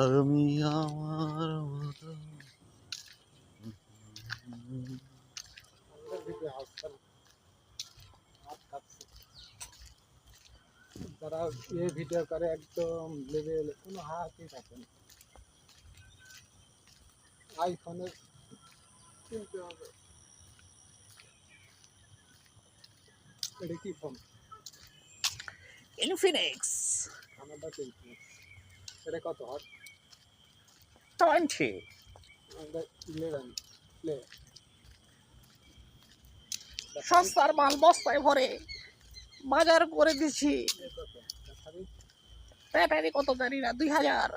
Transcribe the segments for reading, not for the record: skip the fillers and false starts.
আমি আমার মতো যারা এই ভিডিও করে একদম লেভেল কোনো হাতই থাকে না। আইফোনের কিনতে হবে। এটা কি ফোন? ইনফিনিক্স আমারটা কিনতে। এটা কত হট? 20 আমাদের 11 প্লে। সস্তার মাল বস্তায় ভরে বাজার করে দিছি। ব্যাটারি কত জানি না, 2000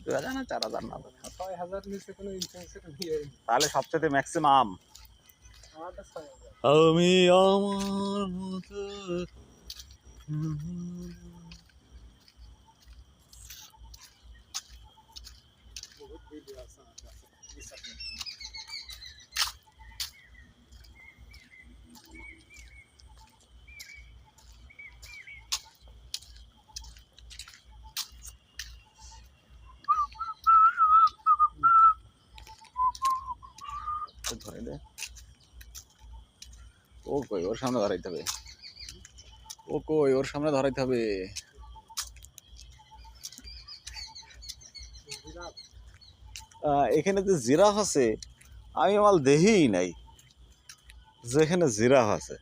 2000 না 4000 না, 6000 নিচে কোনো ইনফ্লুয়েন্সার নিয়ে তাহলে সবচেয়ে ম্যাক্সিমাম। আমারটা 6000। আমি আমার মতো বহুত ভিডিও আছে আমার কাছে। ধরে দে। ও কই, ওর সামনে ধরাইতে হবে। ও কই, ওর সামনে ধরাইতে হবে। এখানে যে জিরাফ আছে, আমি মাল দেখিই নাই যেখানে জিরাফ আছে।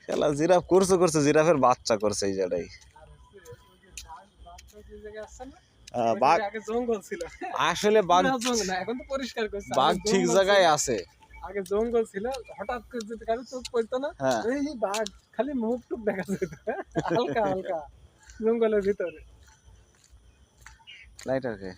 খেলা জিরাফ করছে করছে, জিরাফের বাচ্চা করছে এই জায়গায়। বাঘ আগে জঙ্গল ছিল। আসলে বাঘ এখন তো পরিষ্কার করছে। বাঘ ঠিক জায়গায় আছে। আগে জঙ্গল ছিল, হঠাৎ করে যদি কারো চোখ পড়তো না, হ্যাঁ, এই বাঘ খালি মুখ টুক দেখা যেত হালকা হালকা জঙ্গলের ভিতরে। লাইটার কে